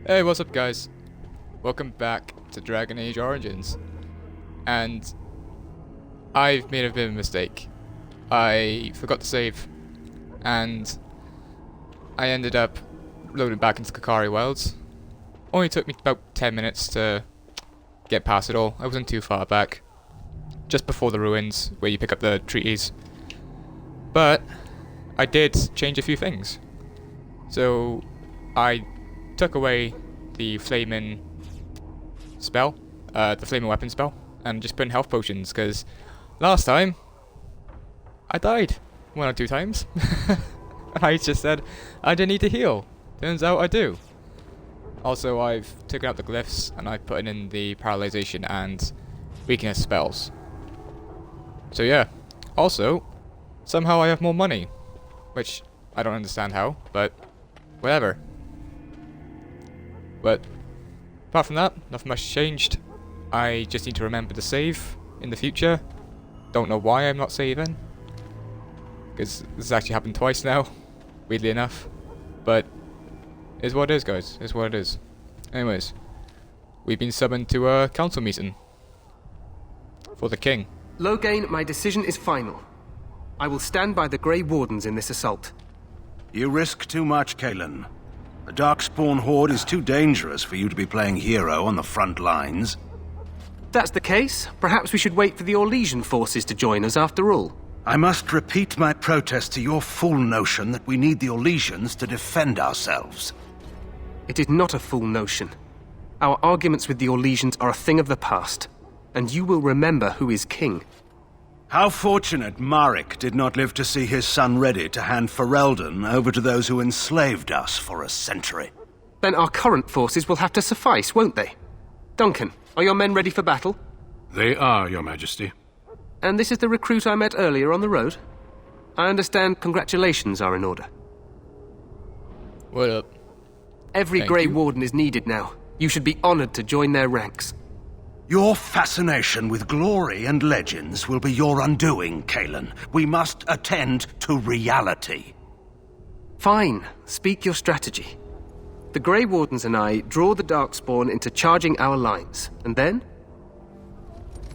Hey, what's up guys? Welcome back to Dragon Age Origins. And I've made a bit of a mistake. I forgot to save, and I ended up loading back into Kakari Wilds. Only took me about 10 minutes to get past it all. I wasn't too far back. Just before the ruins, where you pick up the treaties. But I did change a few things. So I took away the flaming spell, the flaming weapon spell, and just put in health potions, because last time I died 1 or 2 times. And I just said I didn't need to heal. Turns out I do. Also, I've taken out the glyphs and I've put in the paralyzation and weakness spells. So yeah. Also, somehow I have more money, which I don't understand how, but whatever. But apart from that, nothing much changed. I just need to remember to save in the future. Don't know why I'm not saving, because this has actually happened twice now, weirdly enough. But it is what it is, guys. It's what it is. Anyways, we've been summoned to a council meeting for the king. Loghain, my decision is final. I will stand by the Grey Wardens in this assault. You risk too much, Kalen. The Darkspawn Horde is too dangerous for you to be playing hero on the front lines. If that's the case, perhaps we should wait for the Orlesian forces to join us after all. I must repeat my protest to your fool notion that we need the Orlesians to defend ourselves. It is not a fool notion. Our arguments with the Orlesians are a thing of the past, and you will remember who is king. How fortunate Marek did not live to see his son ready to hand Ferelden over to those who enslaved us for a century. Then our current forces will have to suffice, won't they? Duncan, are your men ready for battle? They are, Your Majesty. And this is the recruit I met earlier on the road? I understand congratulations are in order. What up? Every Thank Grey you. Warden is needed now. You should be honored to join their ranks. Your fascination with glory and legends will be your undoing, Kalen. We must attend to reality. Fine. Speak your strategy. The Grey Wardens and I draw the Darkspawn into charging our lines, and then?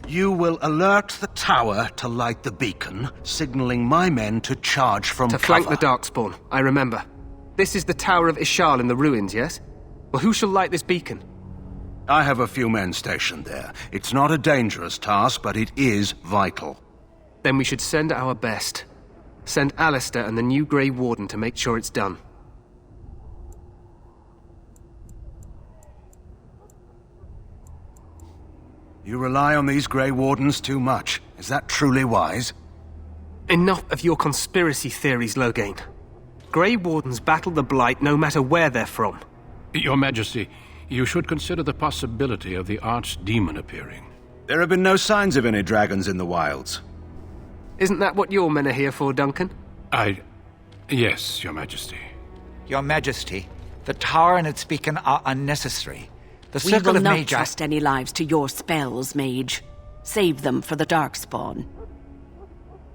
You will alert the tower to light the beacon, signaling my men to charge from To cover. flank the Darkspawn, I remember. This is the Tower of Ishal in the ruins, yes? Well, who shall light this beacon? I have a few men stationed there. It's not a dangerous task, but it is vital. Then we should send our best. Send Alistair and the new Grey Warden to make sure it's done. You rely on these Grey Wardens too much. Is that truly wise? Enough of your conspiracy theories, Loghain. Grey Wardens battle the Blight no matter where they're from. Your Majesty, you should consider the possibility of the archdemon appearing. There have been no signs of any dragons in the wilds. Isn't that what your men are here for, Duncan? Yes, Your Majesty. Your Majesty, the tower and its beacon are unnecessary. The We circle will of not Mage... trust any lives to your spells, Mage. Save them for the Darkspawn.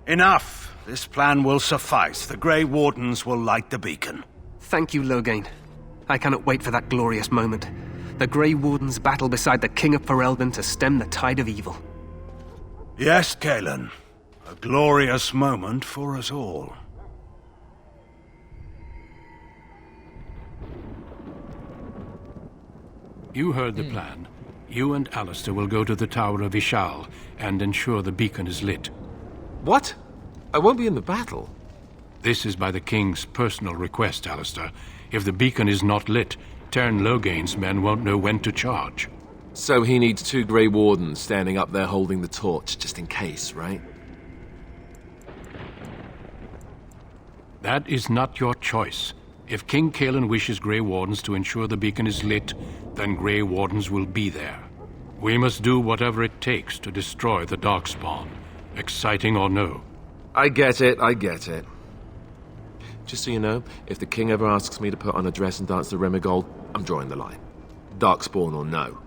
Enough! This plan will suffice. The Grey Wardens will light the beacon. Thank you, Loghain. I cannot wait for that glorious moment. The Grey Wardens battle beside the King of Ferelden to stem the tide of evil. Yes, Kalen. A glorious moment for us all. You heard the plan. You and Alistair will go to the Tower of Ishal and ensure the beacon is lit. What? I won't be in the battle. This is by the King's personal request, Alistair. If the beacon is not lit, Tern Loghain's men won't know when to charge. So he needs 2 Grey Wardens standing up there holding the torch, just in case, right? That is not your choice. If King Kalen wishes Grey Wardens to ensure the beacon is lit, then Grey Wardens will be there. We must do whatever it takes to destroy the Darkspawn, exciting or no. I get it, I get it. Just so you know, if the king ever asks me to put on a dress and dance to Remigold, I'm drawing the line. Darkspawn or no.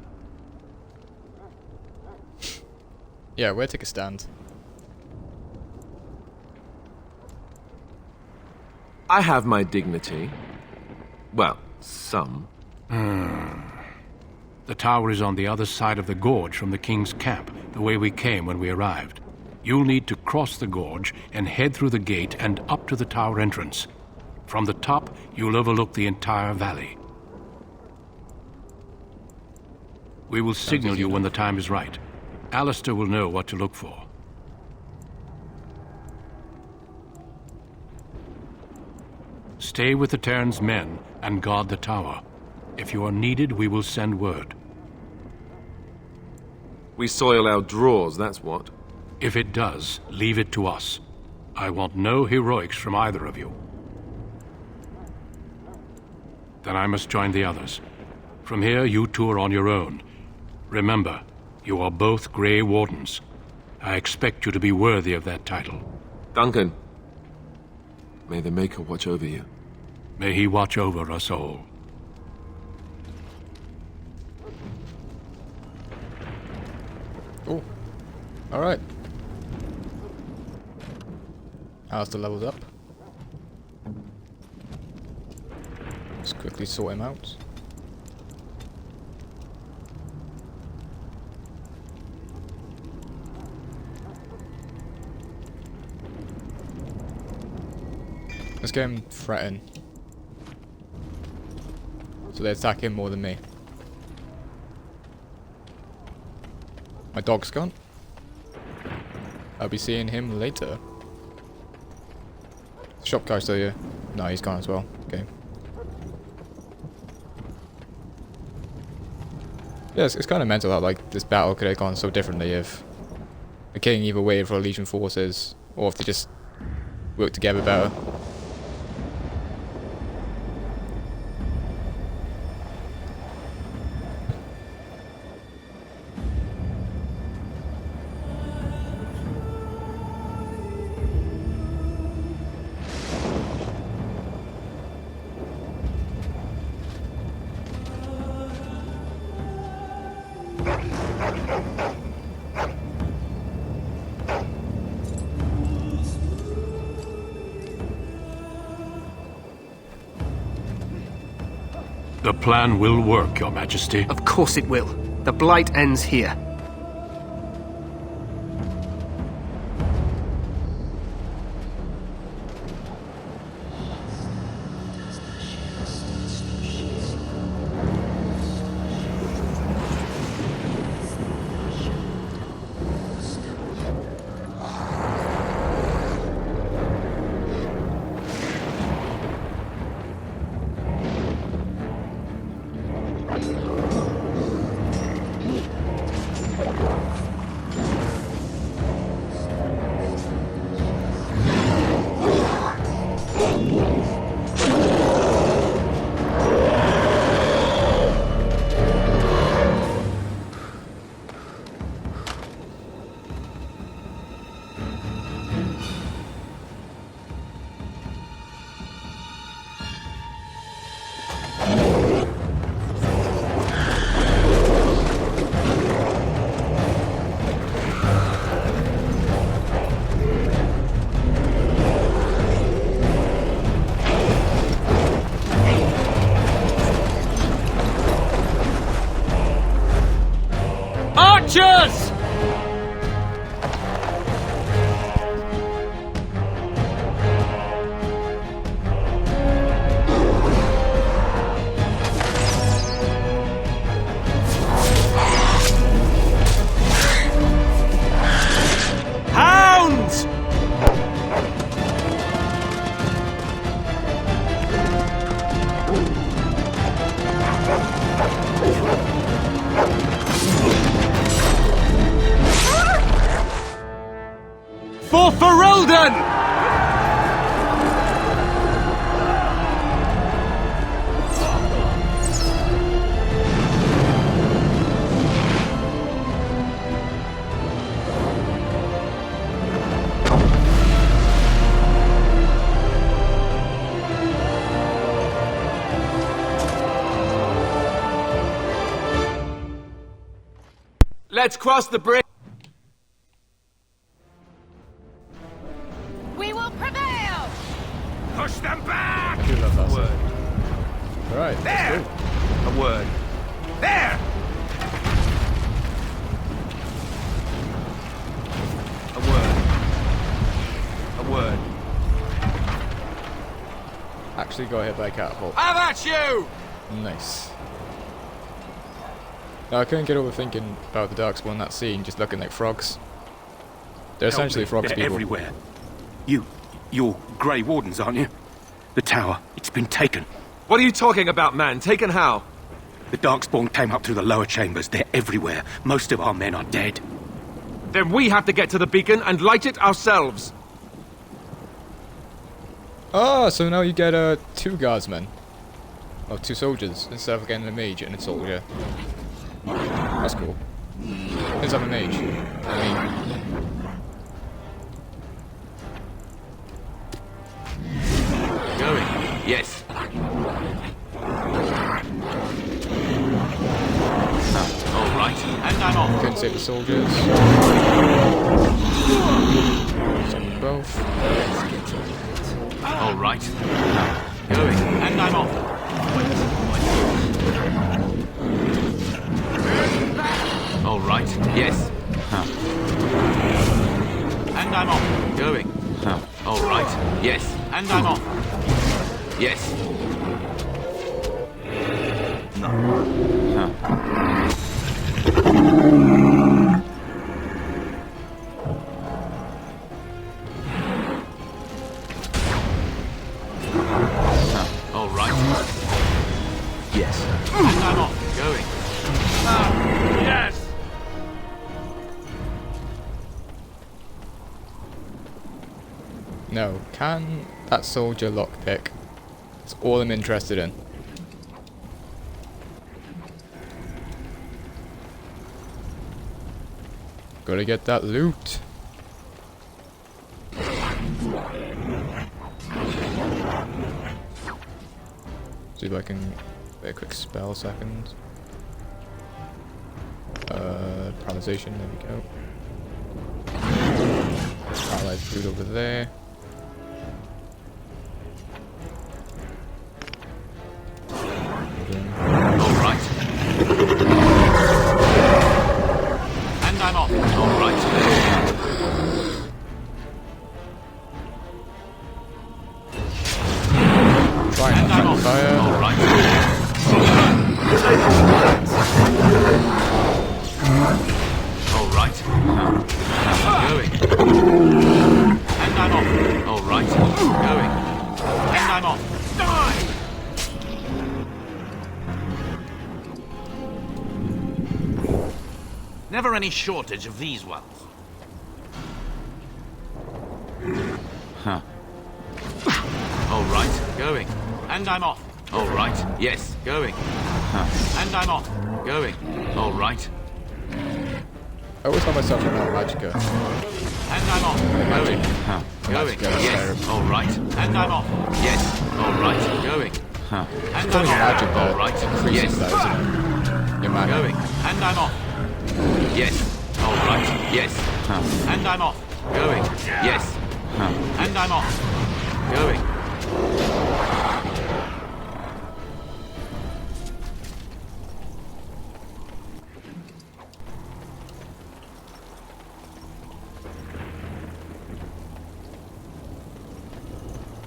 Yeah, we'll take a stand. I have my dignity. Well, some. The tower is on the other side of the gorge from the king's camp, the way we came when we arrived. You'll need to cross the gorge and head through the gate and up to the tower entrance. From the top, you'll overlook the entire valley. We will signal you when the time is right. Alistair will know what to look for. Stay with the Terran's men and guard the tower. If you are needed, we will send word. We soil our drawers, that's what. If it does, leave it to us. I want no heroics from either of you. Then I must join the others. From here, you two are on your own. Remember, you are both Grey Wardens. I expect you to be worthy of that title. Duncan, may the Maker watch over you. May he watch over us all. Oh, alright. Alistair levels up. Let's quickly sort him out. Let's get him threatened. So they attack him more than me. My dog's gone. I'll be seeing him later. The shop guy's still here. No, he's gone as well. Okay. Yeah, it's kind of mental how like this battle could have gone so differently if the king either waited for Legion forces or if they just worked together better. The plan will work, Your Majesty. Of course it will. The Blight ends here. Archers! Hounds! For Ferelden! Let's cross the bridge. We will prevail! Push them back! Alright, There! let's go. A word. There! A word. A word. Actually got hit by a catapult. How about you? Nice. No, I couldn't get over thinking about the Darkspawn in that scene, just looking like frogs. They're essentially frogs They're people. everywhere. You're Grey Wardens, aren't you? The tower, it's been taken. What are you talking about, man? Taken how? The Darkspawn came up through the lower chambers. They're everywhere. Most of our men are dead. Then we have to get to the beacon and light it ourselves. Oh, so now you get 2 guardsmen. Or 2 soldiers, instead of getting a mage and a soldier. That's cool. Let's have a mage. Going. Yes. All right. And I'm off. Couldn't save the soldiers. Summon both. All right. Going. And I'm off. All right. Yes. And I'm off. Going. All right. Yes. And I'm off. Yes. All right. Yes. And I'm off. Going. Yes. No, can that soldier lockpick? That's all I'm interested in. Gotta get that loot. See if I can get a quick spell second. Paralyzation, there we go. Paralyzed food over there. All right. And I'm off. All right. Try And I'm not off. fire. All right. All right. Going. And I'm off. All right. Going. And I'm off. Die! Never any shortage of these ones. Huh. All right. Going. And I'm off. All right. Yes. Going. And I'm off. Going. All right. I always find myself running out of magicka. And I'm off. Going. Going. Magicka, Yes. terrible. All right. And I'm off. Yes. All right. Going. And Something I'm off. magic All that right. increases Yes. that, isn't it? Your mana. Going. And I'm off. Yes. All right. Yes. And I'm off. Going. Yes. And I'm off. Going.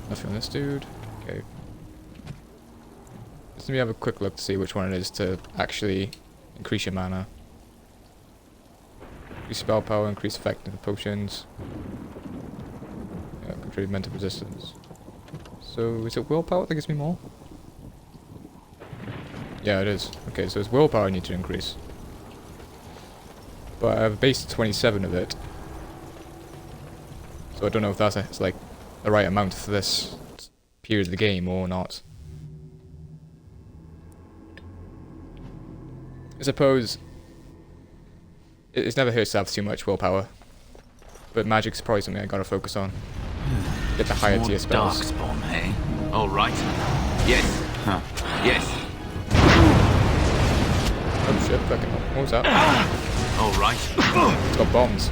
Nothing on this dude. Okay. Let me have a quick look to see which one it is to actually increase your mana. Increase spell power, increase effectiveness of potions. Yeah, control mental resistance. So is it willpower that gives me more? Yeah, it is. Okay, so it's willpower I need to increase. But I have a base 27 of it. So I don't know if that's like the right amount for this period of the game or not. I suppose it's never hurts to have too much willpower, but magic's probably something I gotta focus on. Get the higher tier spells. Darkspawn, hey? All right. Yes. Yes. Oh shit! Fucking what was that? All right. It's got bombs.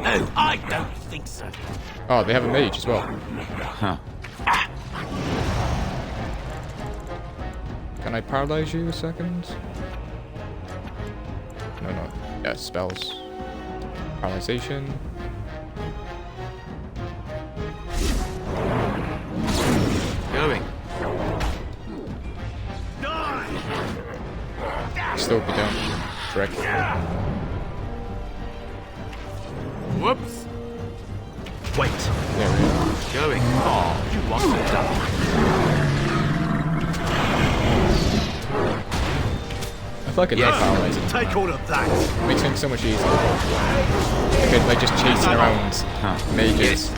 No, I don't think so. Oh, they have a mage as well. Can I paralyze you a second? No. Yeah, spells. Paralyzation. Going. Still be down. Frick. Whoops. Wait. There we go. Going. Oh, You want to die? I feel like I love paralyzing. Take all of that. It makes things so much easier. I could like just chasing around mages.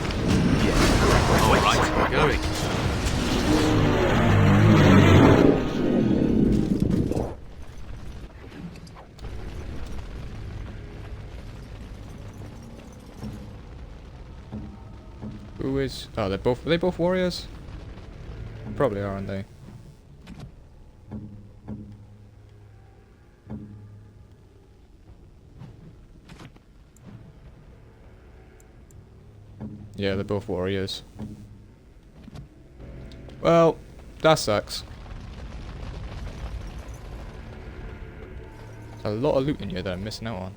all right. Going. Who is? Oh, are they both warriors? Probably are, aren't they? Yeah, they're both warriors. Well, that sucks. There's a lot of loot in here that I'm missing out on.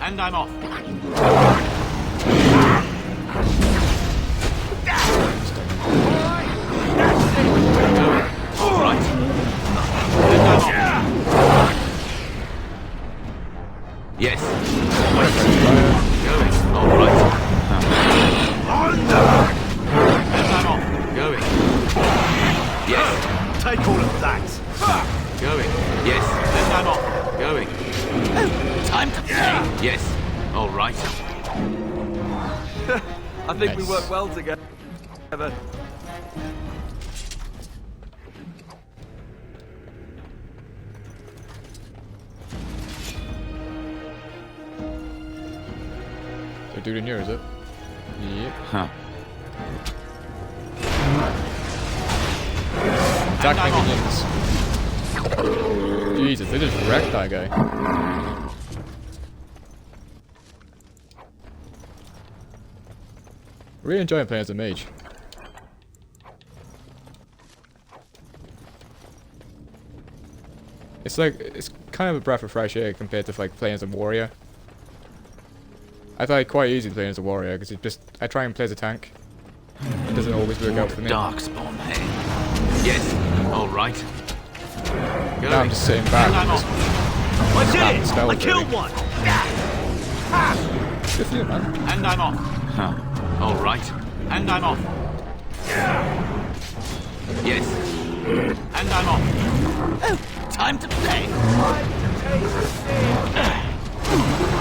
And I'm off. All right. And I'm off. Yes. Going. All right. And I'm off. Going. Yes. Take all of that. Going. Yes. And I'm off. Going. Time to play. Yes. All right. I think we Nice. work well together. The dude in here, is it? Yep. Huh. Attack my minions. Jesus, they just wrecked that guy. Really enjoying playing as a mage. It's kind of a breath of fresh air compared to like playing as a warrior. I thought it quite easy playing as a warrior because I try and play as a tank. It doesn't always work out for me. Darkspawn, hey? Yes. All right. Going. Now I'm just sitting back. And I'm And off. I did That it! spell I killed really. one! Good for you, man. And I'm off. Huh. All right. And I'm off. Yes. And I'm off. Oh, time to play.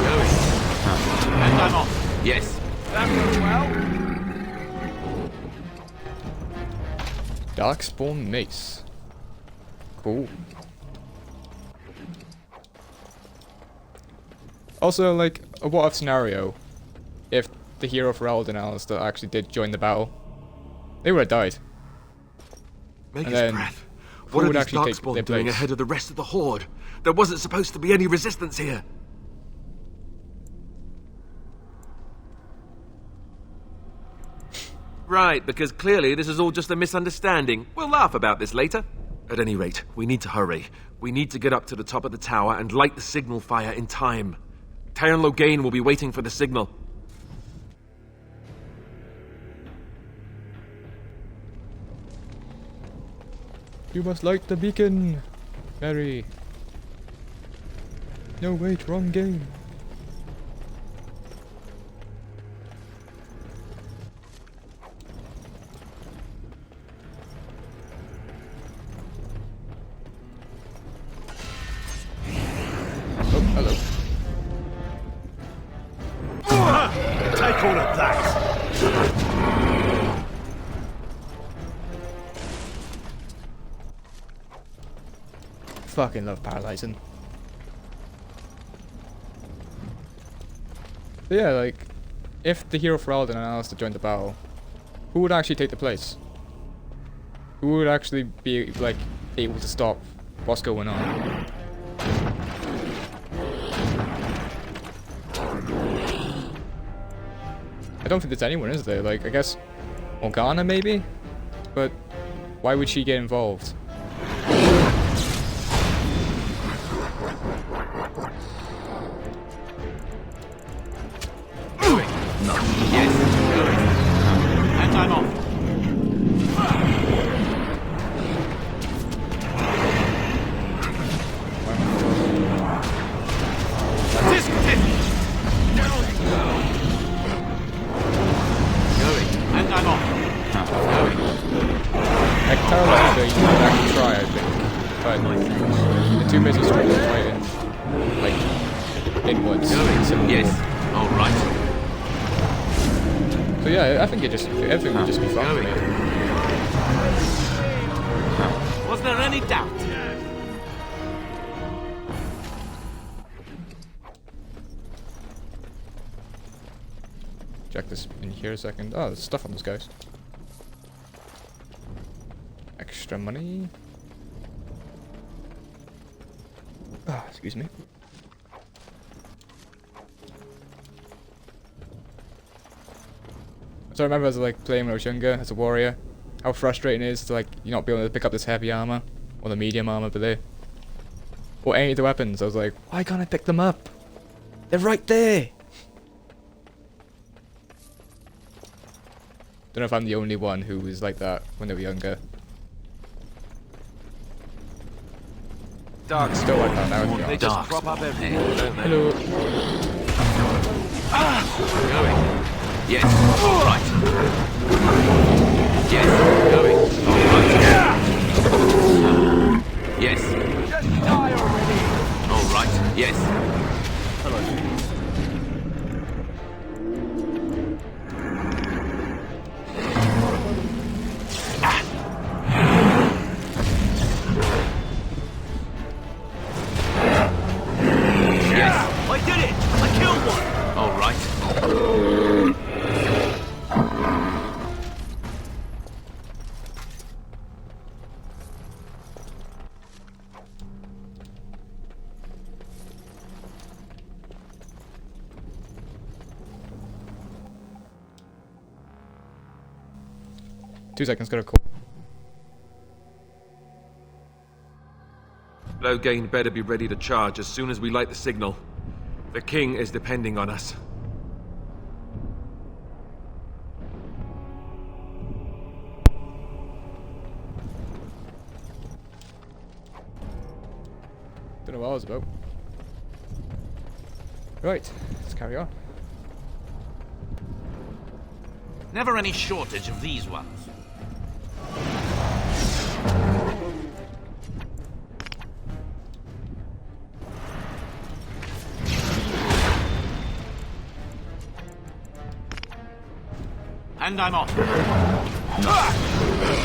Going. Huh. And I'm off. Yes. Darkspawn mace. Cool. Also, like, a what if scenario if the hero for Eldon Alistair actually did join the battle? They would have died. Make And his then, breath. who What are would these actually take Darkspawn their doing place? ahead of the rest of the Horde? There wasn't supposed to be any resistance here. Right, because clearly this is all just a misunderstanding. We'll laugh about this later. At any rate, we need to hurry. We need to get up to the top of the tower and light the signal fire in time. Tyron Loghain will be waiting for the signal. You must light the beacon, Mary. No, wait, wrong game. Oh, hello. Take all of that. Fucking love paralyzing. But yeah, like, if the hero for Eldon and Alistair joined the battle, who would actually take the place? Who would actually be, like, able to stop what's going on? I don't think there's anyone, is there? Like, I guess Morgana maybe? But Why would she get involved? Going. No. Yes. Going. And I'm off. Going. And I'm off. Going. I can tell that you can actually try, I think. But the two busy struggles fighting like inwards. Going. similar. Yes. All right. So yeah, I think everything would just be fun for me. Was there any doubt? Check this in here a second. Oh, there's stuff on this guys. Extra money. Ah, excuse me. So I remember as like playing when I was younger as a warrior, how frustrating it is to like you not be able to pick up this heavy armor or the medium armor below, or any of the weapons. I was like, why can't I pick them up? They're right there. Don't know if I'm the only one who was like that when they were younger. Dark Still like that now. to be They honest. just crop up everywhere, don't they? Hello. Going. Yes. All right. Yes. Going. All right. Yes. Just die already! All right. Yes. I did it! I killed one! All right. 2 seconds, gotta call. Loghain better be ready to charge as soon as we light the signal. The king is depending on us. Don't know what I was about. Right, let's carry on. Never any shortage of these ones. And I'm off.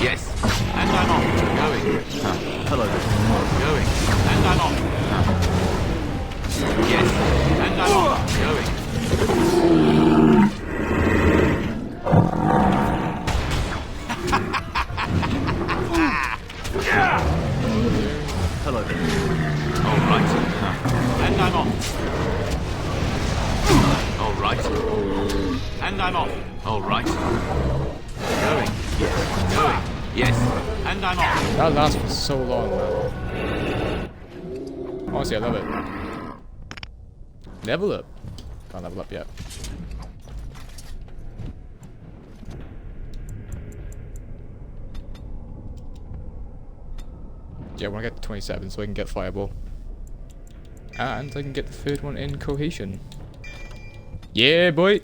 Yes. And I'm off. Going. Hello. Going. And I'm off. Yes. And I'm off. Going. Hello. All right. And I'm off. All right. And I'm off. All right. Going. Yes. Going. Yes. And I'm off. That lasts for so long, man. Honestly, I love it. Level up. Can't level up yet. Yeah, I want to get to 27 so I can get Fireball. And I can get the third one in Cohesion. Yeah, boy!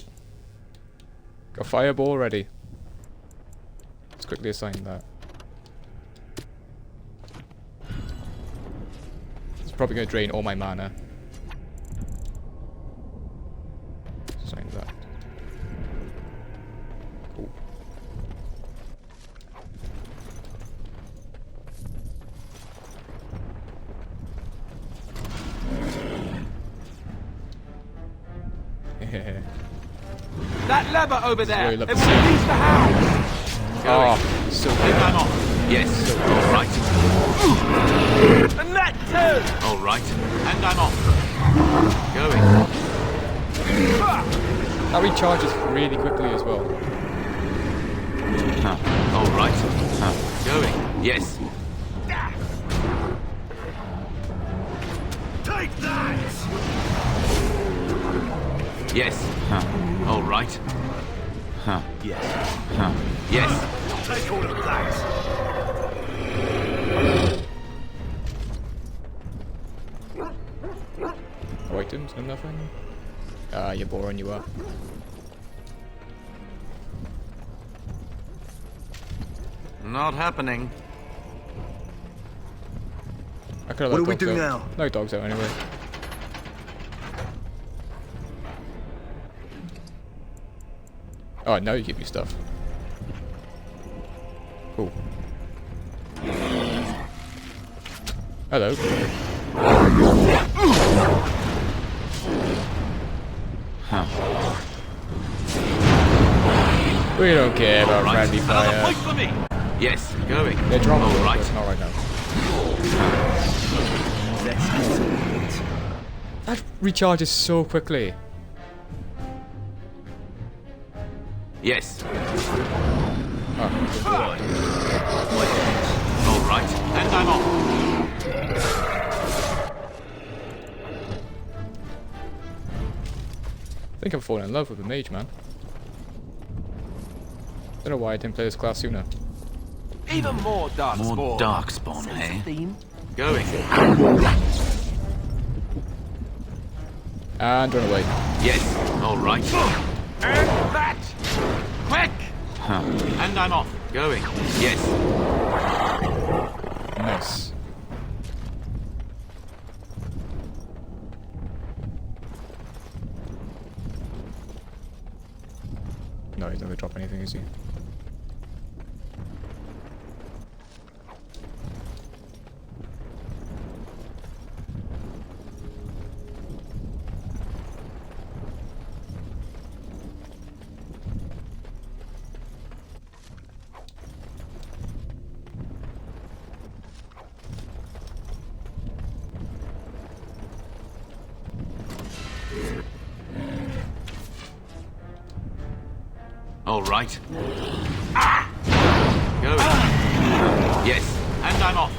Got Fireball already. Let's quickly assign that. It's probably going to drain all my mana. Assign that. Cool. That lever over there! Really It love will to see release the hound! Oh, so And good. I'm off. Yes. All right. And that too! All right. And I'm off. Going. That recharges really quickly as well. All right. Going. Yes. Take that! Yes. All right. Yes. Yes. Take all of that! Items, no nothing. You're boring, you are. Not happening. I could have What let do we dogs do out. now? No dogs out anyway. Oh, now you give me stuff. Cool. Hello. We don't care about friendly fire. Wait for me! Yes. Going. They're drunk, All right. but not right now. That recharges so quickly. Yes. Oh, All right. And I'm off. I think I'm falling in love with the mage, man. Don't know why I didn't play this class sooner. Even more darkspawn. More darkspawn, eh? Theme. Going. And run away. Yes. All right. And that! Quick! And I'm off. Going. Yes. Nice. No, he's not gonna drop anything, is he? All right. Going. Yes. And I'm off.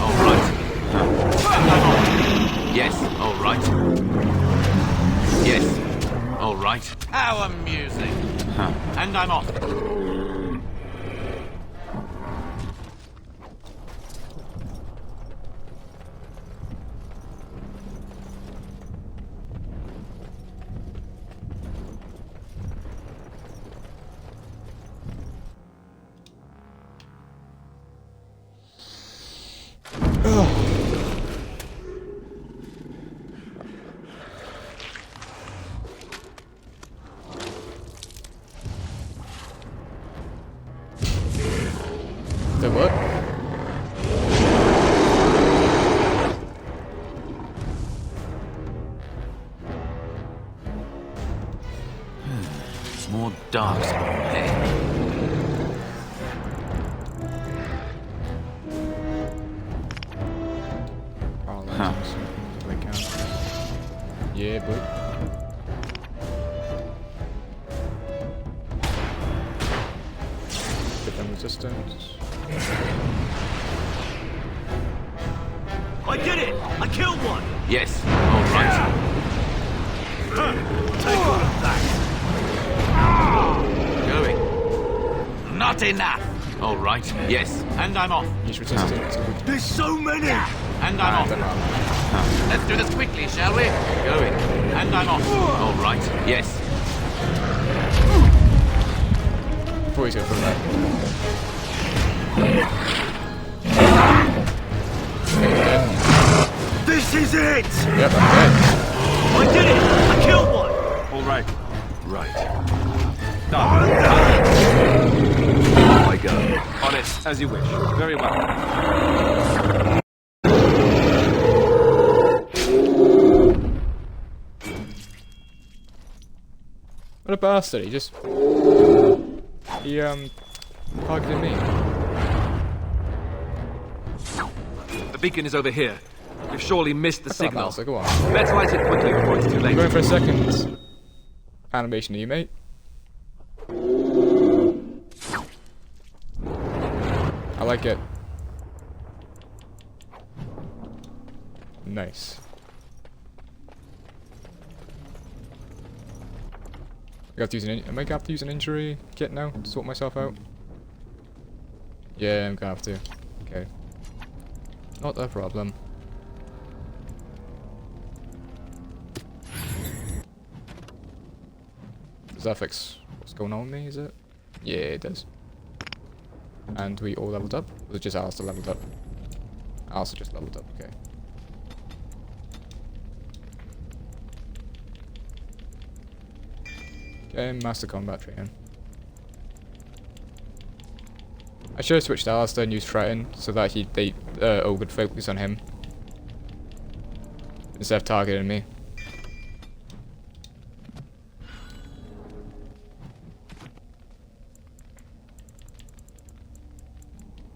All right. And I'm off. Yes. All right. Yes. All right. How amusing. And I'm off. The what? More darkspawn, eh? Oh, legends. Do they count? Yeah, boy. Different resistance. I did it! I killed one! Yes. All right. Take all of that! Going. Not enough. All right. Yes. And I'm off. He's resistant to weakness. There's so many! And I'm And off. Let's do this quickly, shall we? Going. And I'm off. All right. Yes. Before he's going for that. This is it! Yep, I'm dead. I did it! I killed one! All right. Right. Done. I go. On it, as you wish. Very well. What a bastard, he targeted me. The beacon is over here. We've surely missed the That's not signal. mouse, so go on. Let's light it quickly before it's too I'm late. going for a second animation of you, mate. like it. Nice. I have to use am I gonna have to use an injury kit now to sort myself out? Yeah, I'm gonna have to. Okay. Not a problem. Does that fix what's going on with me, is it? Yeah, it does. And we all leveled up? Or was it just Alistair leveled up? Alistair just leveled up, okay. Okay, Master Combat Training. I should have switched to Alistair and used Threaten so that they would focus on him instead of targeting me.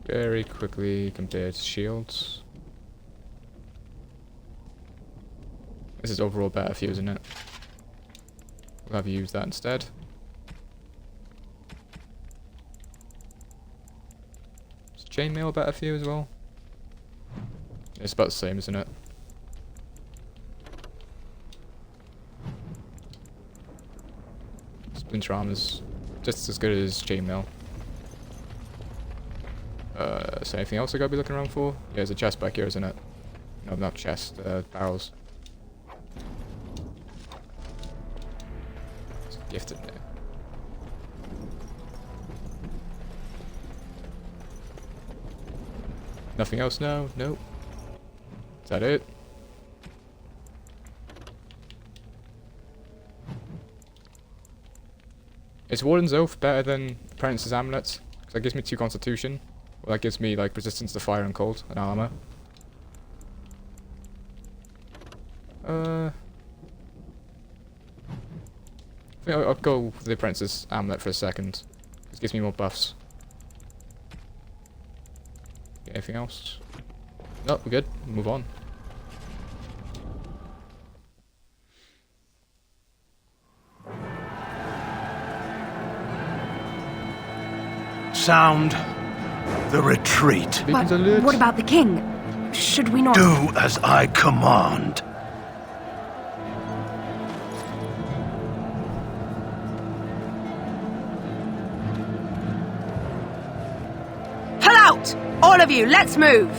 Very quickly compared to shields. This is overall better for you, isn't it? We'll have you use that instead. Is chainmail better for you as well? It's about the same, isn't it? Splinter armor's just as good as chainmail. Is there anything else I gotta be looking around for? Yeah, there's a chest back here, isn't it? No, not chest, barrels. There's a gift in there. Nothing else now? Nope. Is that it? Is Warden's Oath better than Apprentice's Amulet? Because that gives me 2 constitution. Well, that gives me like resistance to fire and cold and armor. I think I'll go with the Apprentice's Amulet for a second. It gives me more buffs. Anything else? Nope, we're good. Move on. Sound the retreat. Beacons alert. What about the king? Should we not... Do as I command. Pull out! All of you, let's move!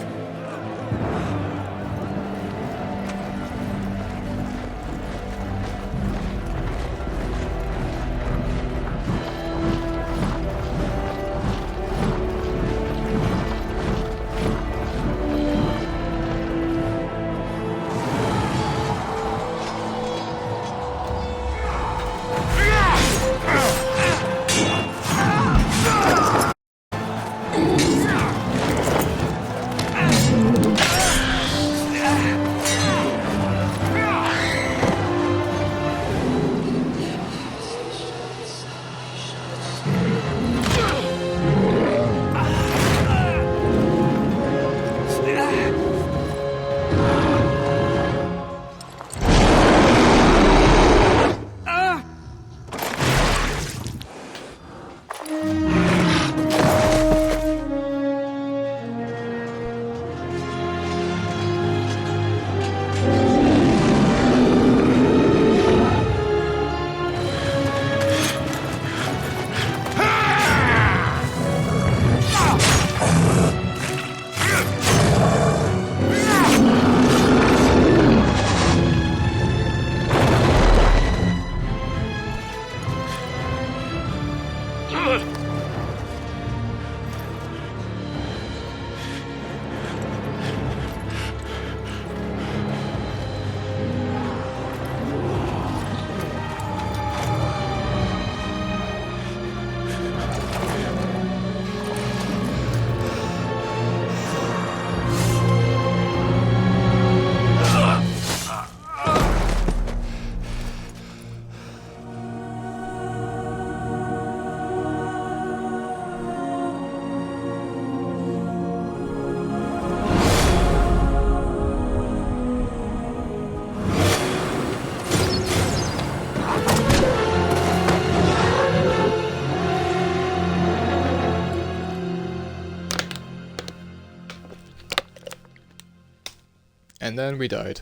And then we died.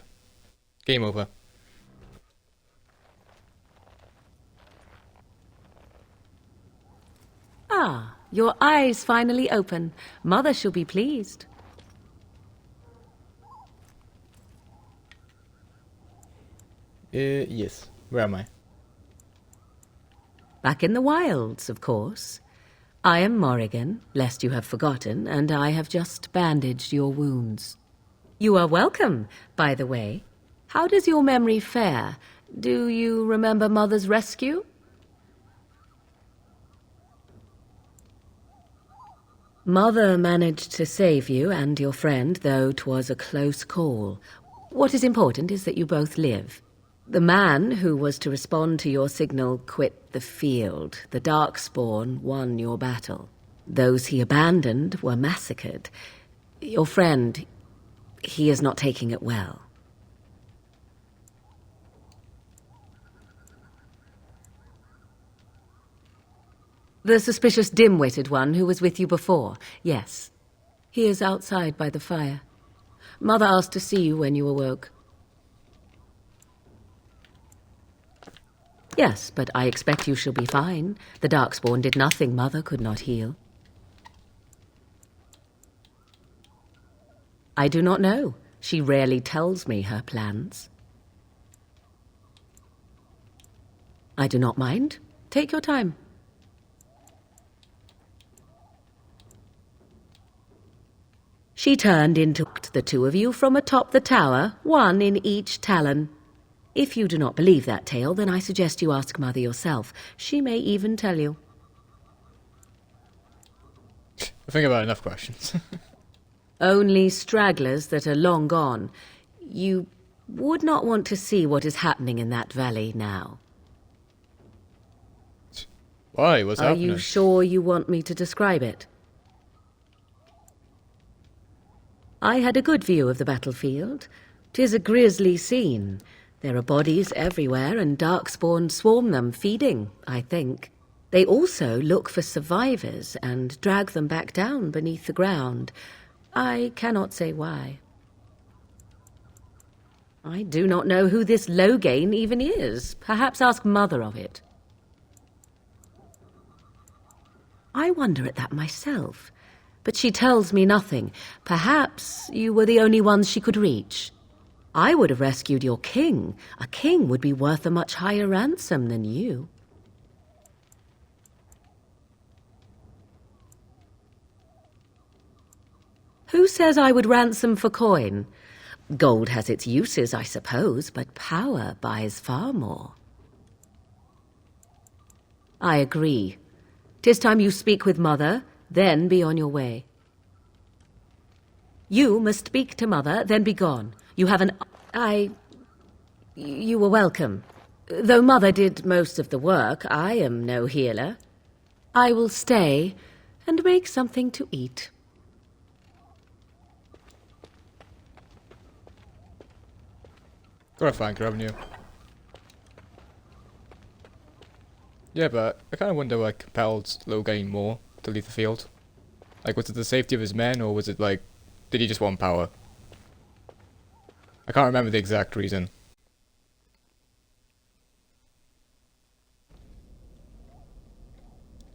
Game over. Ah, your eyes finally open. Mother shall be pleased. Yes. Where am I? Back in the wilds, of course. I am Morrigan, lest you have forgotten, and I have just bandaged your wounds. You are welcome, by the way. How does your memory fare? Do you remember Mother's rescue? Mother managed to save you and your friend, though 'twas a close call. What is important is that you both live. The man who was to respond to your signal quit the field. The Darkspawn won your battle. Those he abandoned were massacred. Your friend, he is not taking it well. The suspicious dim-witted one who was with you before, yes. He is outside by the fire. Mother asked to see you when you awoke. Yes, but I expect you shall be fine. The Darkspawn did nothing Mother could not heal. I do not know. She rarely tells me her plans. I do not mind. Take your time. She turned into the two of you from atop the tower, one in each talon. If you do not believe that tale, then I suggest you ask Mother yourself. She may even tell you. I think about enough questions. Only stragglers that are long gone. You would not want to see what is happening in that valley now. Why? What's happening? Are you sure you want me to describe it? I had a good view of the battlefield. 'Tis a grisly scene. There are bodies everywhere, and Darkspawn swarm them, feeding, I think. They also look for survivors and drag them back down beneath the ground. I cannot say why. I do not know who this Loghain even is. Perhaps ask Mother of it. I wonder at that myself. But she tells me nothing. Perhaps you were the only ones she could reach. I would have rescued your king. A king would be worth a much higher ransom than you. Who says I would ransom for coin? Gold has its uses, I suppose, but power buys far more. I agree. 'Tis time you speak with Mother, then be on your way. You must speak to Mother, then be gone. You have an... You were welcome. Though Mother did most of the work, I am no healer. I will stay and make something to eat. Gotta find revenue. Yeah, but I kind of wonder what compelled Loghain more to leave the field. Like, was it the safety of his men, or was it like, did he just want power? I can't remember the exact reason.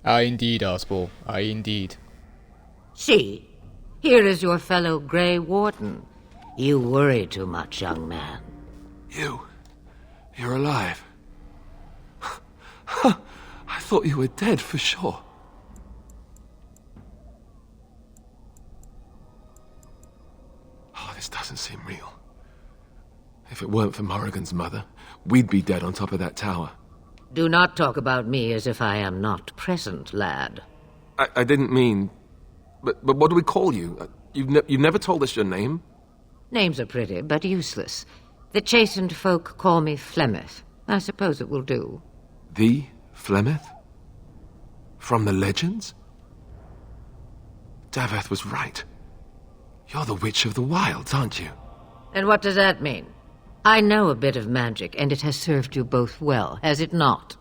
Aye, indeed, Arspal. Aye, indeed. See, here is your fellow Grey Warden. You worry too much, young man. You're alive. I thought you were dead for sure. Oh, this doesn't seem real. If it weren't for Morrigan's mother, we'd be dead on top of that tower. Do not talk about me as if I am not present, lad. I didn't mean... But what do we call you? You've never told us your name? Names are pretty, but useless. The chastened folk call me Flemeth. I suppose it will do. The Flemeth? From the legends? Daveth was right. You're the Witch of the Wilds, aren't you? And what does that mean? I know a bit of magic, and it has served you both well, has it not?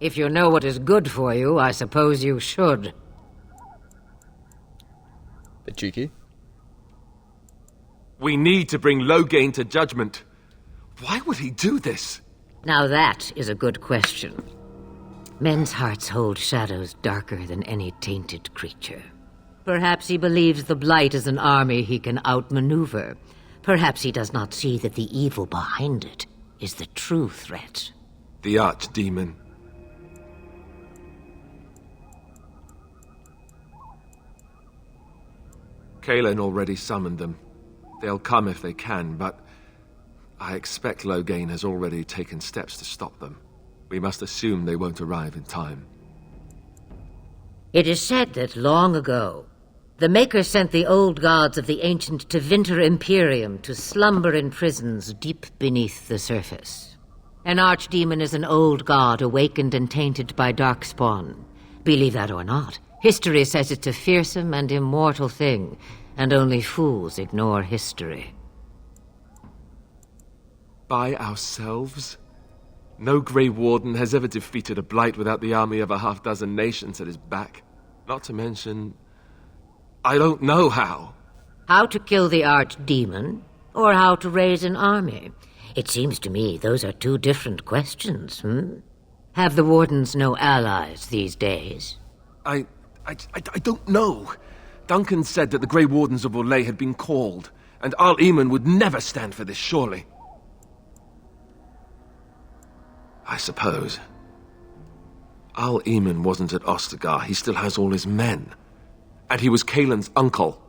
If you know what is good for you, I suppose you should. Bit cheeky. We need to bring Loghain to judgment. Why would he do this? Now that is a good question. Men's hearts hold shadows darker than any tainted creature. Perhaps he believes the Blight is an army he can outmaneuver. Perhaps he does not see that the evil behind it is the true threat. The Archdemon. Kaelin already summoned them. They'll come if they can, but I expect Loghain has already taken steps to stop them. We must assume they won't arrive in time. It is said that long ago, the Maker sent the old gods of the ancient Tevinter Imperium to slumber in prisons deep beneath the surface. An archdemon is an old god awakened and tainted by darkspawn. Believe that or not, history says it's a fearsome and immortal thing, and only fools ignore history. By ourselves? No Grey Warden has ever defeated a Blight without the army of a half-dozen nations at his back. Not to mention, I don't know how. How to kill the archdemon, or how to raise an army? It seems to me those are two different questions, Have the Wardens no allies these days? I don't know. Duncan said that the Grey Wardens of Orlais had been called, and Al Eamon would never stand for this, surely. I suppose. Al Eamon wasn't at Ostagar. He still has all his men. And he was Kaelin's uncle.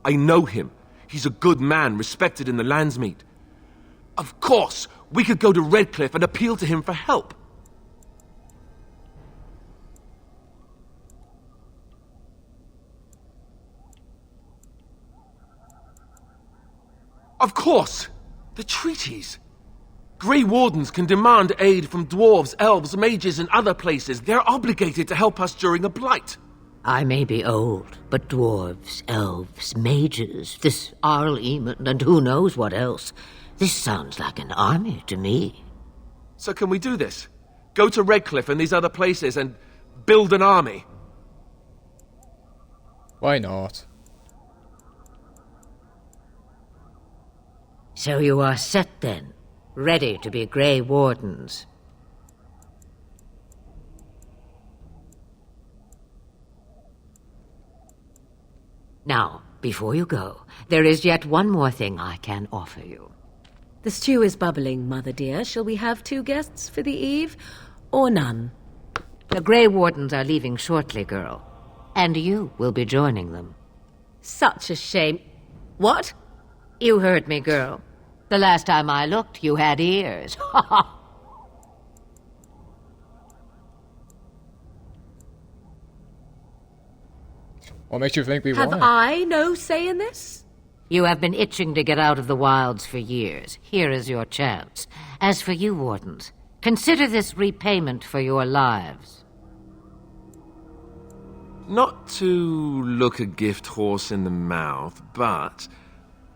I know him. He's a good man, respected in the Landsmeet. Of course, we could go to Redcliffe and appeal to him for help. Of course! The treaties! Grey Wardens can demand aid from dwarves, elves, mages, and other places. They're obligated to help us during a blight. I may be old, but dwarves, elves, mages, this Arl Eamon, and who knows what else. This sounds like an army to me. So can we do this? Go to Redcliffe and these other places and build an army? Why not? So you are set then, ready to be Grey Wardens. Now, before you go, there is yet one more thing I can offer you. The stew is bubbling, Mother dear. Shall we have 2 guests for the eve, or none? The Grey Wardens are leaving shortly, girl. And you will be joining them. Such a shame. What? You heard me, girl. The last time I looked, you had ears. Ha ha! What makes you think we want Have it? I no say in this? You have been itching to get out of the wilds for years. Here is your chance. As for you, Wardens, consider this repayment for your lives. Not to look a gift horse in the mouth, but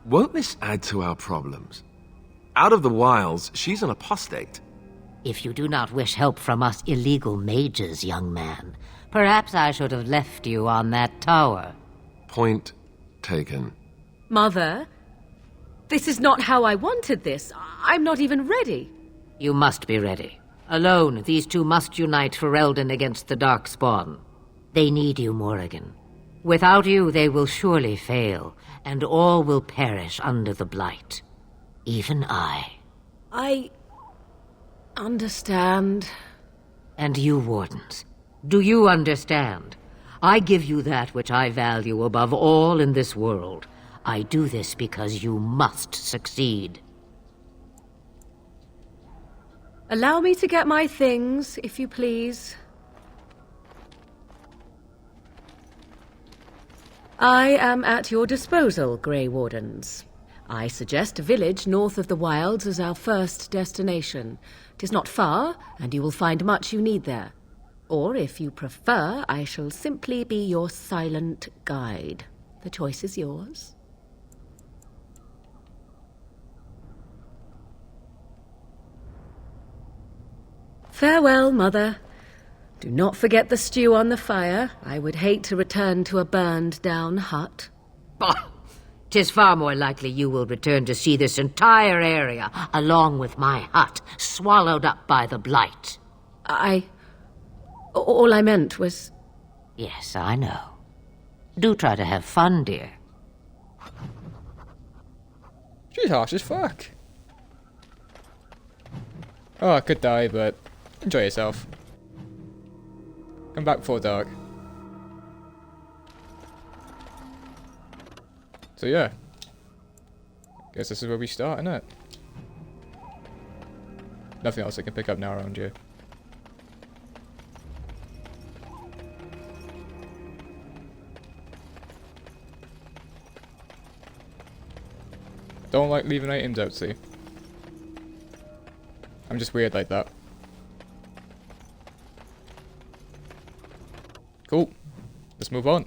won't this add to our problems? Out of the wilds, she's an apostate. If you do not wish help from us illegal mages, young man, perhaps I should have left you on that tower. Point taken. Mother, this is not how I wanted this. I'm not even ready. You must be ready. Alone, these two must unite for Eldon against the Darkspawn. They need you, Morrigan. Without you, they will surely fail, and all will perish under the Blight. Even I. I understand. And you, Wardens, do you understand? I give you that which I value above all in this world. I do this because you must succeed. Allow me to get my things, if you please. I am at your disposal, Grey Wardens. I suggest a village north of the wilds as our first destination. 'Tis not far, and you will find much you need there. Or, if you prefer, I shall simply be your silent guide. The choice is yours. Farewell, Mother. Do not forget the stew on the fire. I would hate to return to a burned-down hut. Bah! 'Tis far more likely you will return to see this entire area, along with my hut, swallowed up by the blight. All I meant was... Yes, I know. Do try to have fun, dear. She's harsh as fuck. Oh, I could die, but enjoy yourself. Come back before dark. So yeah. Guess this is where we start, innit? Nothing else I can pick up now around here. Don't like leaving items out, see? I'm just weird like that. Cool. Let's move on.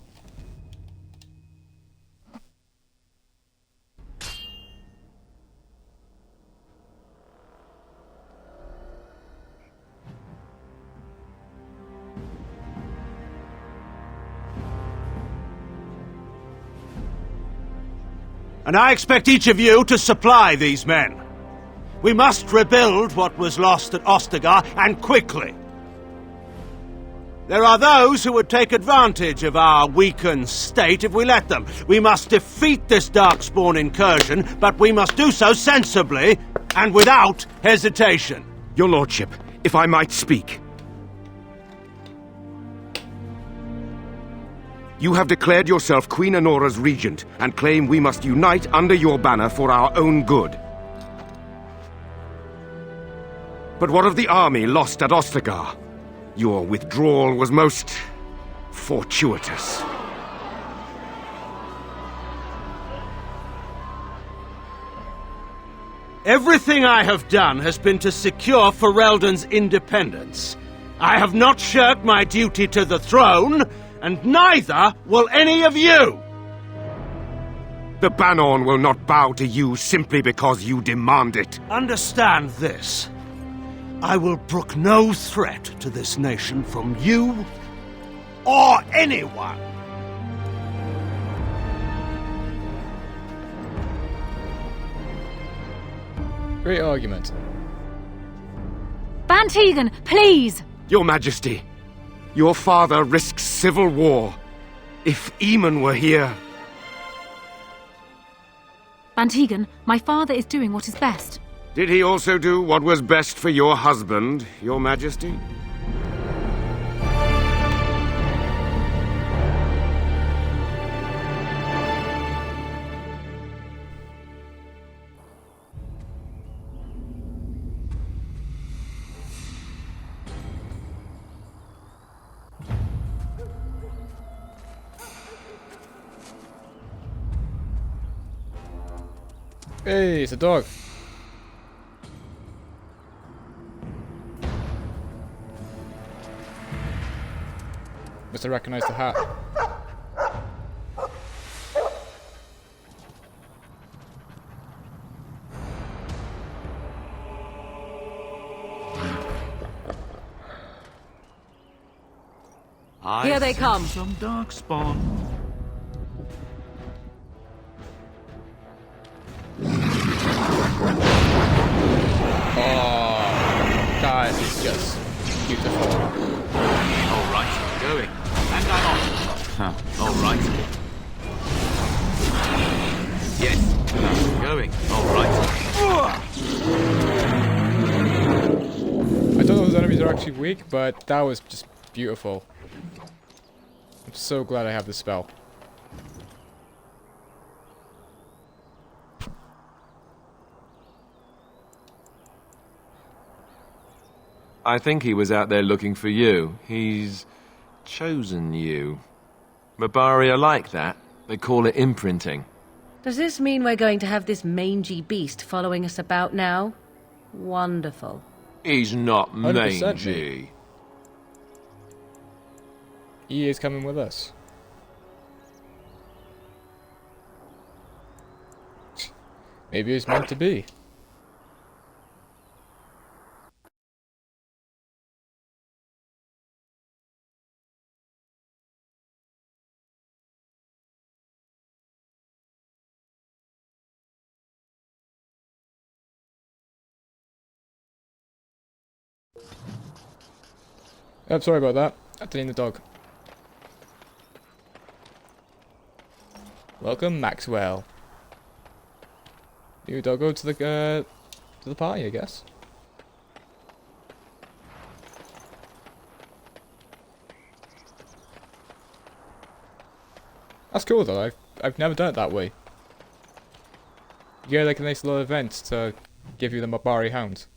And I expect each of you to supply these men. We must rebuild what was lost at Ostagar, and quickly. There are those who would take advantage of our weakened state if we let them. We must defeat this Darkspawn incursion, but we must do so sensibly and without hesitation. Your lordship, if I might speak. You have declared yourself Queen Honora's regent, and claim we must unite under your banner for our own good. But what of the army lost at Ostagar? Your withdrawal was most fortuitous. Everything I have done has been to secure Ferelden's independence. I have not shirked my duty to the throne, and neither will any of you! The Banorn will not bow to you simply because you demand it. Understand this. I will brook no threat to this nation from you or anyone. Great argument. Bantegan, please! Your Majesty, your father risks civil war. If Eamon were here... Bantegan, my father is doing what is best. Did he also do what was best for your husband, your Majesty? Hey, it's a dog. Must have recognized the hat. Here they come. Some Darkspawn. Oh, guys, it's just beautiful. All right, going. And I'm off. Huh. All right. Yes. Going. All right. I don't know if those enemies are actually weak, but that was just beautiful. I'm so glad I have this spell. I think he was out there looking for you. He's chosen you. Mabari are like that. They call it imprinting. Does this mean we're going to have this mangy beast following us about now? Wonderful. He's not 100% mangy. He is coming with us. Maybe it's meant to be. I'm sorry about that. I didn't need the dog. Welcome, Maxwell. New doggo to the party, I guess. That's cool though. I've never done it that way. You get like a nice little event to give you the Mabari hounds.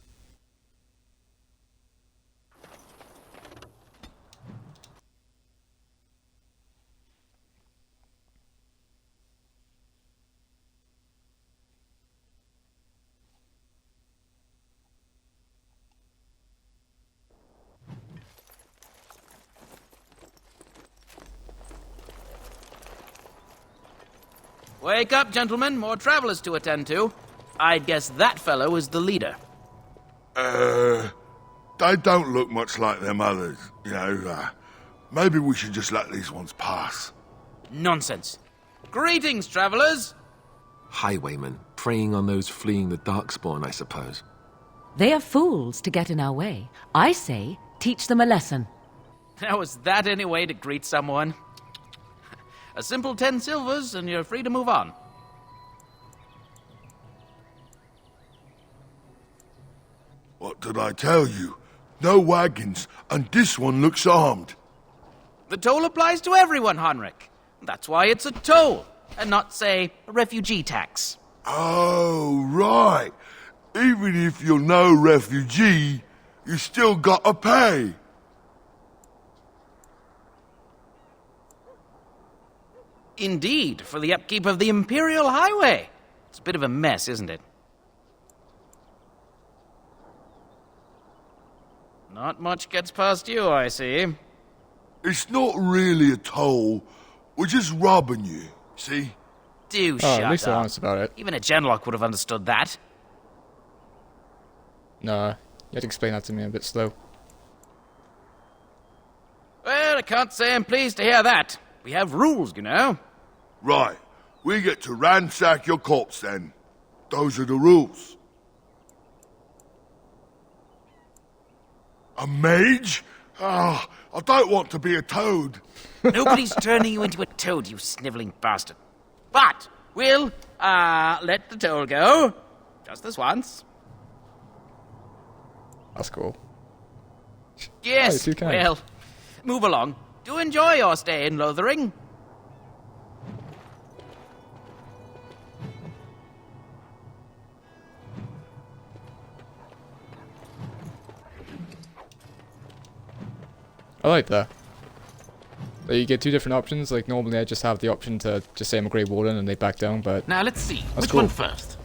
Wake up, gentlemen. More travelers to attend to. I'd guess that fellow is the leader. They don't look much like them others, you know. Maybe we should just let these ones pass. Nonsense. Greetings, travelers. Highwaymen, preying on those fleeing the Darkspawn, I suppose. They are fools to get in our way. I say, teach them a lesson. Now, is that any way to greet someone? A simple 10 silvers, and you're free to move on. What did I tell you? No wagons, and this one looks armed. The toll applies to everyone, Heinrich. That's why it's a toll, and not, say, a refugee tax. Oh, right. Even if you're no refugee, you still gotta pay. Indeed, for the upkeep of the Imperial Highway. It's a bit of a mess, isn't it? Not much gets past you, I see. It's not really a toll. We're just robbing you, see? Do Oh, shut at least they're up. honest about it. Even a Genlock would have understood that. No, you had to explain that to me a bit slow. Well, I can't say I'm pleased to hear that. We have rules, you know. Right. We get to ransack your corpse then. Those are the rules. A mage? Ah, I don't want to be a toad. Nobody's turning you into a toad, you sniveling bastard. But we'll, let the toll go. Just this once. That's cool. Yes, Oh, you can. well, move along. Do enjoy your stay in Lothering. I like that. So you get two different options. Like normally I just have the option to just say I'm a Grey Warden and they back down, but Now let's see. That's Which cool. one first?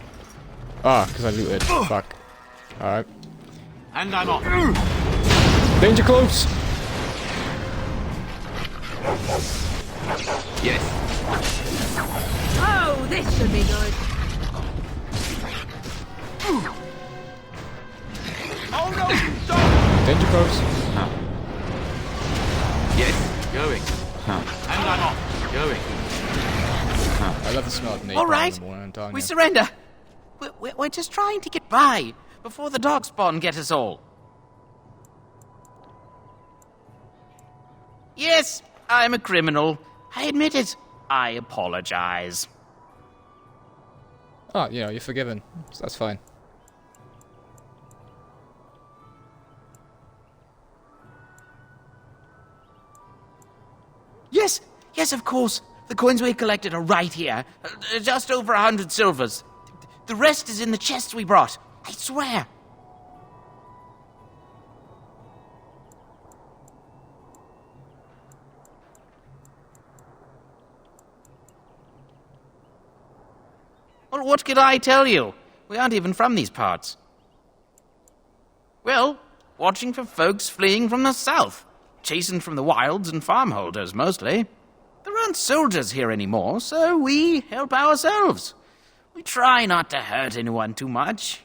ah, because I looted. Fuck. Alright. And I'm off. Danger close! Yes. Oh, this should be good. Oh no! Stop! Danger close. Yes. Going. And I'm off. Going. I love the smell of napalm All right, in the morning, I'm telling we you. surrender. We're just trying to get by before the Darkspawn get us all. Yes, I'm a criminal. I admit it. I apologize. Oh, you know, you're forgiven. So that's fine. Yes, of course. The coins we collected are right here. Just over 100 silvers. The rest is in the chests we brought. I swear. Well, what could I tell you? We aren't even from these parts. Well, watching for folks fleeing from the south. Chasing from the wilds and farmholders, mostly. There aren't soldiers here anymore, so we help ourselves. We try not to hurt anyone too much.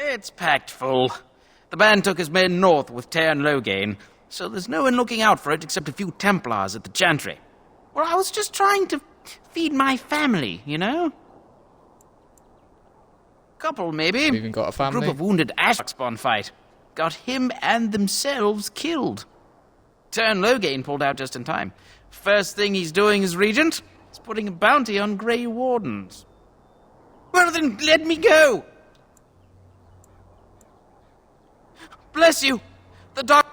It's packed full. The band took his men north with Tear and Loghain, so there's no one looking out for it except a few Templars at the Chantry. Well, I was just trying to feed my family, you know? Couple, maybe. We've even got a family. Group of wounded Ashspawn fight. Got him and themselves killed. Turn Loghain pulled out just in time. First thing he's doing as regent is putting a bounty on Grey Wardens. Well then, let me go! Bless you! The doc...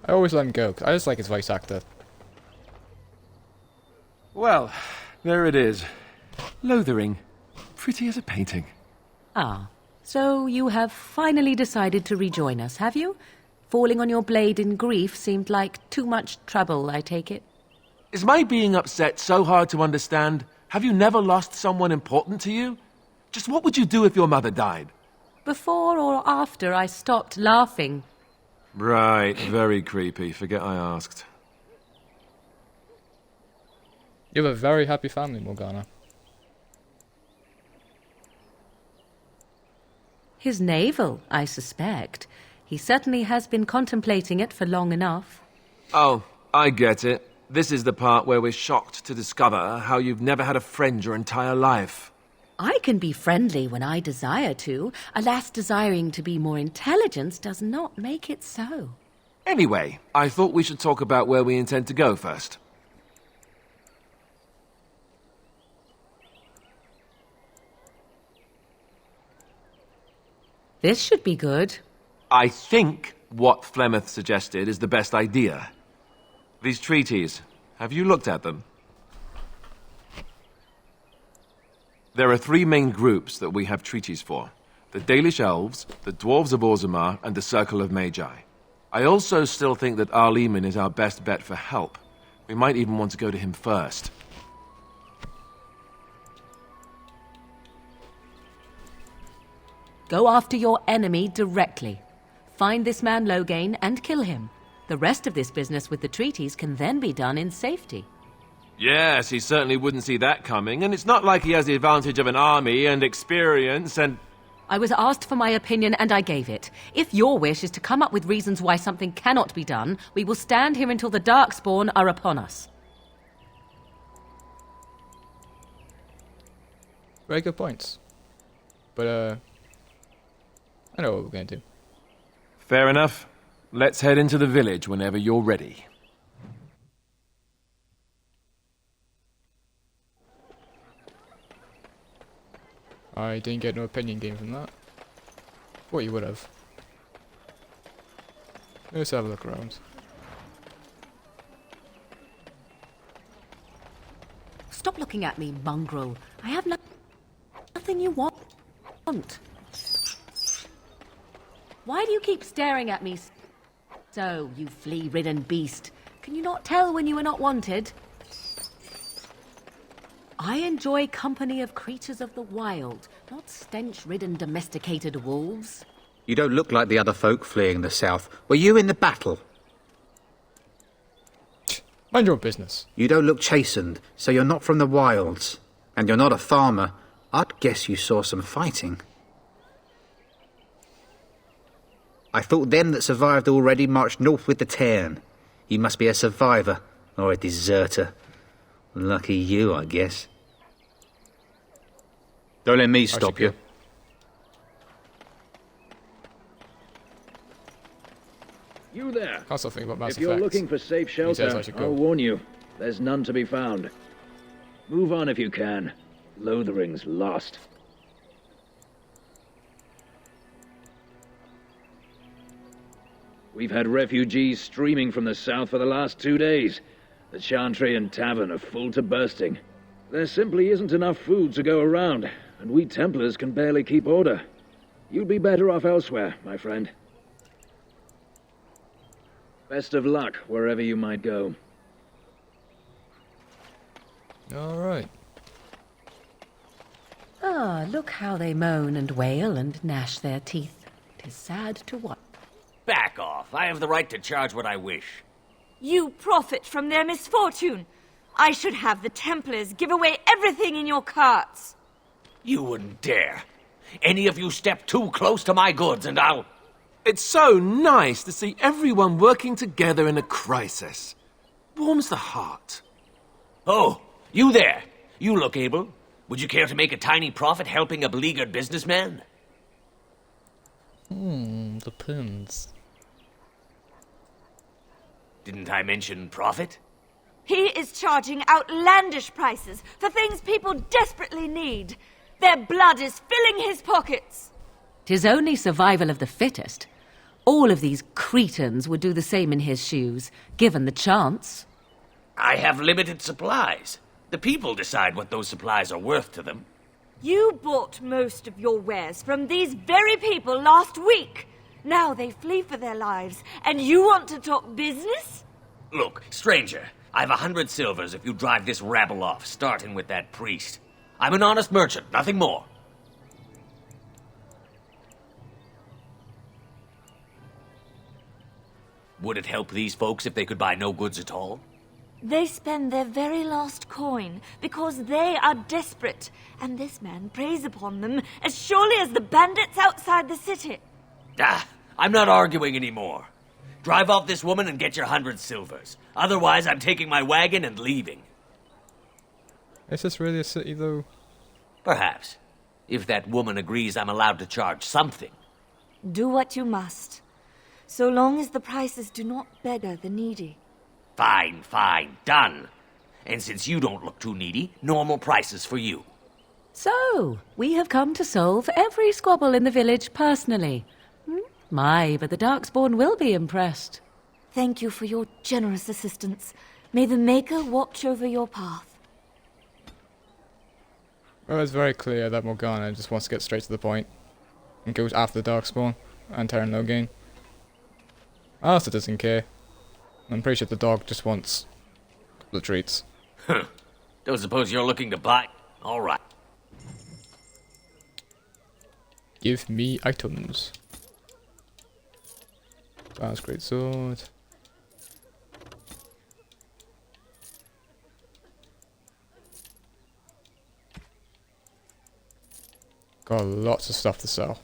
I always let him go, 'cause I just like his voice actor. Well, there it is. Lothering. Pretty as a painting. Ah, so you have finally decided to rejoin us, have you? Falling on your blade in grief seemed like too much trouble, I take it. Is my being upset so hard to understand? Have you never lost someone important to you? Just what would you do if your mother died? Before or after I stopped laughing. Right, very creepy. Forget I asked. You have a very happy family, Morgana. His navel, I suspect. He certainly has been contemplating it for long enough. Oh, I get it. This is the part where we're shocked to discover how you've never had a friend your entire life. I can be friendly when I desire to. Alas, desiring to be more intelligent does not make it so. Anyway, I thought we should talk about where we intend to go first. This should be good. I think what Flemeth suggested is the best idea. These treaties, have you looked at them? There are three main groups that we have treaties for. The Dalish Elves, the Dwarves of Orzammar, and the Circle of Magi. I also still think that Arleman is our best bet for help. We might even want to go to him first. Go after your enemy directly. Find this man Loghain and kill him. The rest of this business with the treaties can then be done in safety. Yes, he certainly wouldn't see that coming, and it's not like he has the advantage of an army and experience and... I was asked for my opinion and I gave it. If your wish is to come up with reasons why something cannot be done, we will stand here until the Darkspawn are upon us. Very good points. But, I know what we're going to do. Fair enough. Let's head into the village whenever you're ready. I didn't get no opinion game from that. What you would have. Let's have a look around. Stop looking at me, mongrel. I have nothing you want. Why do you keep staring at me so, you flea-ridden beast? Can you not tell when you are not wanted? I enjoy company of creatures of the wild, not stench-ridden domesticated wolves. You don't look like the other folk fleeing the south. Were you in the battle? Mind your business. You don't look chastened, so you're not from the wilds. And you're not a farmer. I'd guess you saw some fighting. I thought them that survived already marched north with the Tairn. You must be a survivor, or a deserter. Lucky you, I guess. Don't let me stop you. You there. Can't stop thinking about Mass If you're Effect. looking for safe He says I shelter, should go. I'll warn you. There's none to be found. Move on if you can. Lothering's lost. We've had refugees streaming from the south for the last 2 days. The Chantry and Tavern are full to bursting. There simply isn't enough food to go around, and we Templars can barely keep order. You'd be better off elsewhere, my friend. Best of luck wherever you might go. Alright. Ah, look how they moan and wail and gnash their teeth. 'Tis sad to watch. Back off. I have the right to charge what I wish. You profit from their misfortune. I should have the Templars give away everything in your carts. You wouldn't dare. Any of you step too close to my goods and I'll... It's so nice to see everyone working together in a crisis. Warms the heart. Oh, you there. You look able. Would you care to make a tiny profit helping a beleaguered businessman? Depends. Didn't I mention profit? He is charging outlandish prices for things people desperately need. Their blood is filling his pockets. 'Tis only survival of the fittest. All of these cretins would do the same in his shoes, given the chance. I have limited supplies. The people decide what those supplies are worth to them. You bought most of your wares from these very people last week. Now they flee for their lives, and you want to talk business? Look, stranger, I've 100 silvers if you drive this rabble off, starting with that priest. I'm an honest merchant, nothing more. Would it help these folks if they could buy no goods at all? They spend their very last coin because they are desperate, and this man preys upon them as surely as the bandits outside the city. Ah, I'm not arguing anymore. Drive off this woman and get your 100 silvers. Otherwise, I'm taking my wagon and leaving. Is this really a city, though? Perhaps. If that woman agrees I'm allowed to charge something. Do what you must, so long as the prices do not beggar the needy. Fine, fine, done. And since you don't look too needy, normal prices for you. So, we have come to solve every squabble in the village personally. My, but the Darkspawn will be impressed. Thank you for your generous assistance. May the Maker watch over your path. Well, it's very clear that Morgana just wants to get straight to the point and goes after the Darkspawn and Terran Logain. Alistair doesn't care. I'm pretty sure the dog just wants the treats. Huh. Don't suppose you're looking to buy? All right. Give me items. That's great sword. Got lots of stuff to sell.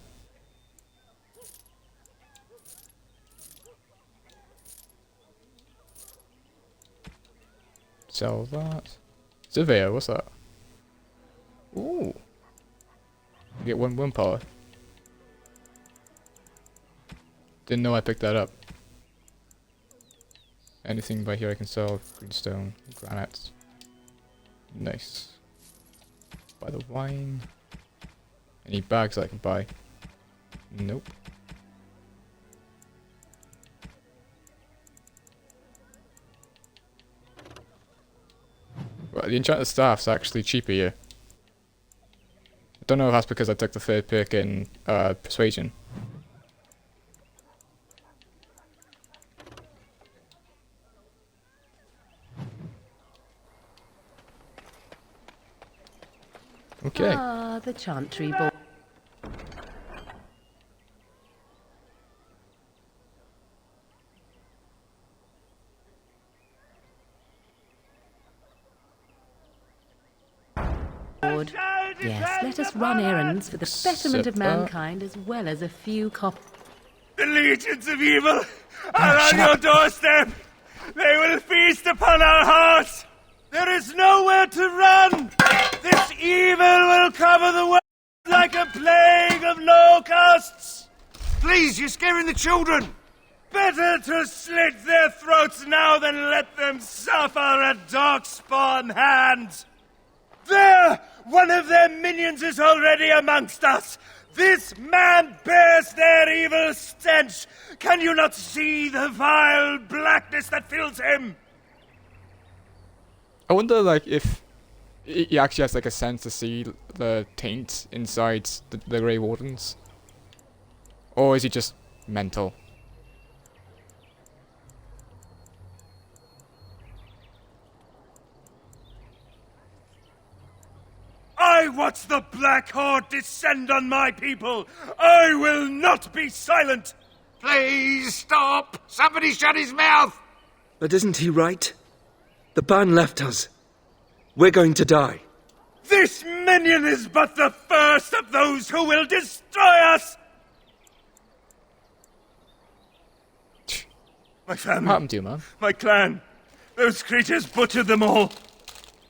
Sell that. Surveyor, what's that? Ooh. You get one power. Didn't know I picked that up. Anything by here I can sell. Greenstone, granite. Nice. Buy the wine. Any bags I can buy? Nope. Well, the enchanted staff's actually cheaper here. I don't know if that's because I took the third pick in persuasion. Okay. Ah, the Chantry Ball. Yes, let us run errands for the betterment of mankind as well as a few The legions of evil are on your doorstep. They will feast upon our hearts. There is nowhere to run. This evil will cover the world like a plague of locusts. Please, you're scaring the children. Better to slit their throats now than let them suffer at Darkspawn hands. There! One of their minions is already amongst us. This man bears their evil stench. Can you not see the vile blackness that fills him? I wonder, like, if he actually has, like, a sense to see the taint inside the Grey Wardens. Or is he just mental? I watch the Black Horde descend on my people. I will not be silent. Please stop. Somebody shut his mouth. But isn't he right? The ban left us. We're going to die. This minion is but the first of those who will destroy us. My family. What happened to you, man? My clan. Those creatures butchered them all.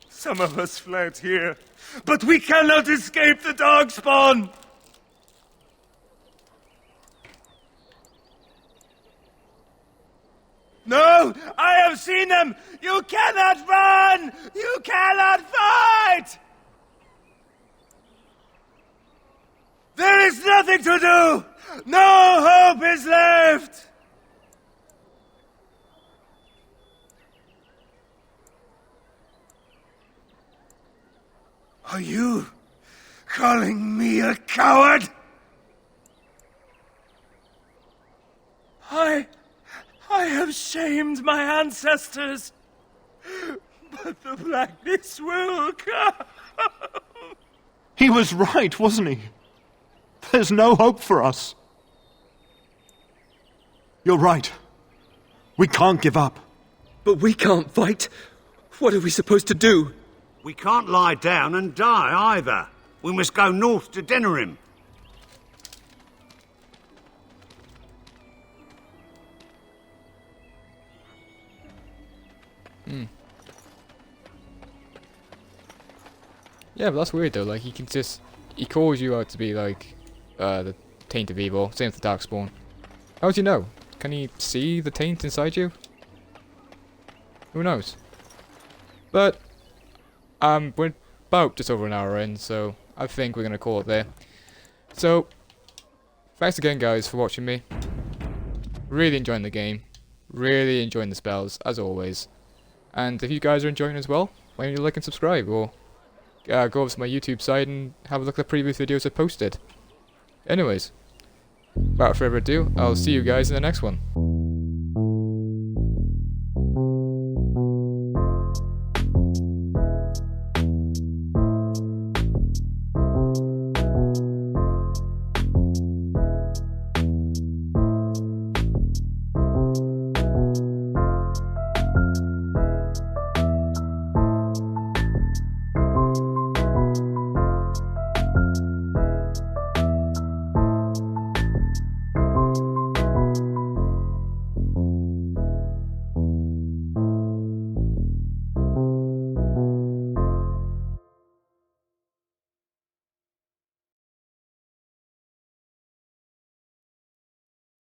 Some of us fled here, but we cannot escape the darkspawn. No! I have seen them! You cannot run! You cannot fight! There is nothing to do! No hope is left! Are you calling me a coward? I have shamed my ancestors, but the blackness will come. He was right, wasn't he? There's no hope for us. You're right. We can't give up. But we can't fight. What are we supposed to do? We can't lie down and die either. We must go north to Denerim. Yeah, but that's weird though. Like, he calls you out to be like the taint of evil. Same with the darkspawn. How does he know? Can he see the taint inside you? Who knows? But we're about just over an hour in, so I think we're gonna call it there. So thanks again, guys, for watching me. Really enjoying the game. Really enjoying the spells, as always. And if you guys are enjoying it as well, why don't you like and subscribe, or go over to my YouTube site and have a look at the previous videos I posted. Anyways, without further ado, I'll see you guys in the next one.